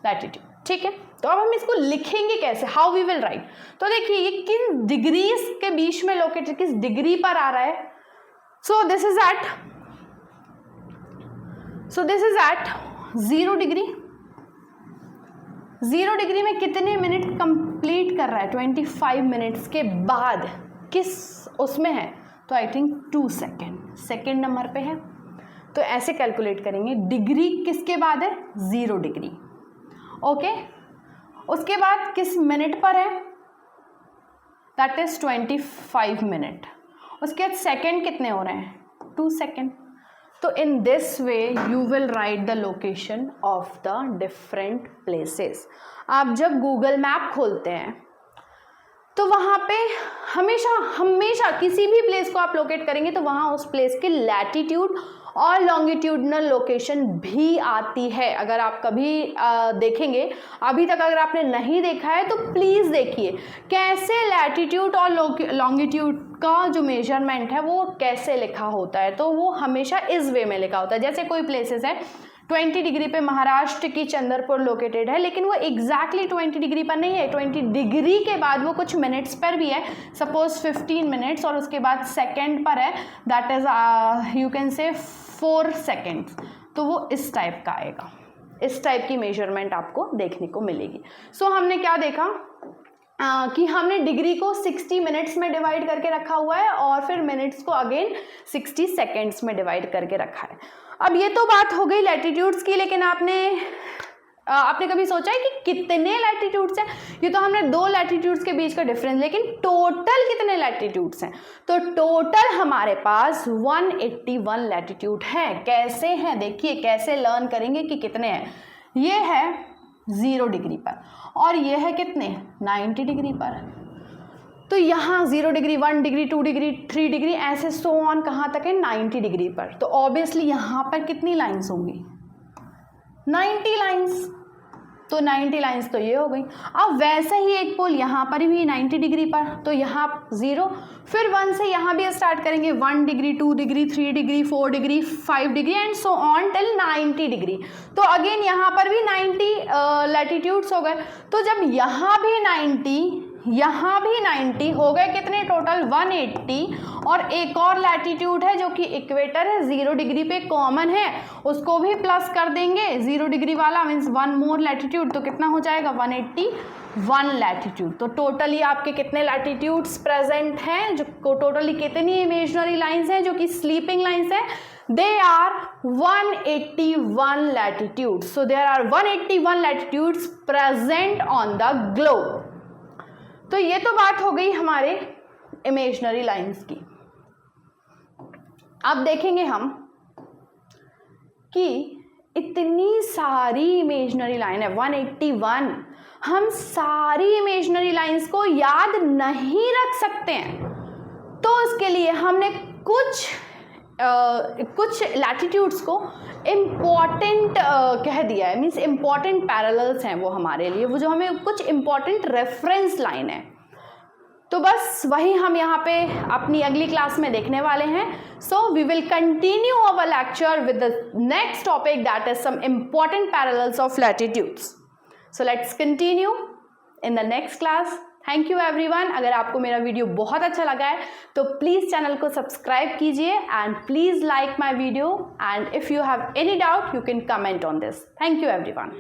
लैटिट्यूड, ठीक है। तो अब हम इसको लिखेंगे कैसे, हाउ वी विल राइट? तो देखिए ये किन डिग्रीज के बीच में लोकेटेड, किस डिग्री पर आ रहा है? So this is at 0 degree, 0 degree में कितने मिनट कंप्लीट कर रहा है? 25 मिनट्स के बाद किस उसमें है? तो I think 2 second, second number पे है। तो ऐसे कैलकुलेट करेंगे, डिग्री किसके बाद है? 0 डिग्री। ओके, उसके बाद किस मिनट पर है? That is 25 minute. उसके बाद सेकेंड कितने हो रहे हैं? 2 सेकेंड। तो इन this way you will write the location of the different places. आप जब गूगल मैप खोलते हैं तो वहाँ पे हमेशा किसी भी प्लेस को आप लोकेट करेंगे तो वहाँ उस प्लेस की लैटिट्यूड और लॉन्गिट्यूडनल लोकेशन भी आती है। अगर आप कभी देखेंगे, अभी तक अगर आपने नहीं देखा है तो प्लीज़ देखिए कैसे लैटिट्यूड और लॉन्गिट्यूड का जो मेजरमेंट है वो कैसे लिखा होता है। तो वो हमेशा इस वे में लिखा होता है। जैसे कोई प्लेसेस है 20 डिग्री पे महाराष्ट्र की चंद्रपुर लोकेटेड है, लेकिन वो एग्जैक्टली 20 डिग्री पर नहीं है। 20 डिग्री के बाद वो कुछ मिनट्स पर भी है, सपोज 15 मिनट्स, और उसके बाद सेकेंड पर है, that is you can say 4 seconds. तो वो इस टाइप का आएगा, इस टाइप की मेजरमेंट आपको देखने को मिलेगी। सो हमने क्या देखा कि हमने डिग्री को 60 मिनट्स में डिवाइड करके रखा हुआ है और फिर मिनट्स को अगेन 60 सेकेंड्स में डिवाइड करके रखा है। अब ये तो बात हो गई लैटिट्यूड्स की, लेकिन आपने कभी सोचा है कि कितने लैटिट्यूड्स हैं? ये तो हमने 2 लैटिट्यूड्स के बीच का डिफरेंस, लेकिन टोटल कितने लैटिट्यूड्स हैं? तो टोटल हमारे पास 181 लैटिट्यूड हैं। कैसे हैं देखिए, कैसे लर्न करेंगे कि कितने हैं। ये है 0 डिग्री पर और ये है कितने? 90 डिग्री पर। तो यहाँ 0 डिग्री, 1 डिग्री, 2 डिग्री, 3 डिग्री, ऐसे सो ऑन कहाँ तक है? 90 डिग्री पर। तो ऑब्वियसली यहाँ पर कितनी लाइंस होंगी? 90 लाइंस। तो 90 लाइंस तो ये हो गई। अब वैसे ही एक पोल यहाँ पर भी 90 डिग्री पर, तो यहाँ 0, फिर 1 से यहाँ भी स्टार्ट करेंगे, 1 degree, 2 degree, 3 degree, 4 degree, 5 degree and so on till 90 degree. तो अगेन यहाँ पर भी 90 लैटिट्यूड्स हो गए। तो जब यहाँ भी 90, यहाँ भी 90 हो गए, कितने टोटल? 180। और एक और लैटिट्यूड है जो कि इक्वेटर है, 0 डिग्री पे कॉमन है, उसको भी प्लस कर देंगे, 0 डिग्री वाला मीन्स 1 मोर लैटिट्यूड। तो कितना हो जाएगा? 181 लैटिट्यूड। तो टोटली आपके कितने लैटिट्यूड्स प्रेजेंट हैं? जो टोटली कितनी इमेजिनरी लाइंस हैं जो कि स्लीपिंग लाइंस हैं? They are 181 latitudes. So there are 181 latitudes present on the globe. तो ये तो बात हो गई हमारे इमेजिनरी लाइंस की। अब देखेंगे हम कि इतनी सारी इमेजिनरी लाइन है, 181, हम सारी इमेजिनरी लाइंस को याद नहीं रख सकते हैं। तो इसके लिए हमने कुछ लैटिट्यूड्स को इम्पॉर्टेंट कह दिया है, मीन्स इम्पॉर्टेंट पैरेलल्स हैं वो हमारे लिए, वो जो हमें कुछ इम्पॉर्टेंट रेफरेंस लाइन है। तो बस वही हम यहाँ पे अपनी अगली क्लास में देखने वाले हैं। So we will continue our lecture with the next topic, that is some important parallels of latitudes. So let's continue in the next class. Thank you everyone. अगर आपको मेरा वीडियो बहुत अच्छा लगा है तो प्लीज़ चैनल को सब्सक्राइब कीजिए and please like my video, and if you have any doubt you can comment on this. Thank you everyone.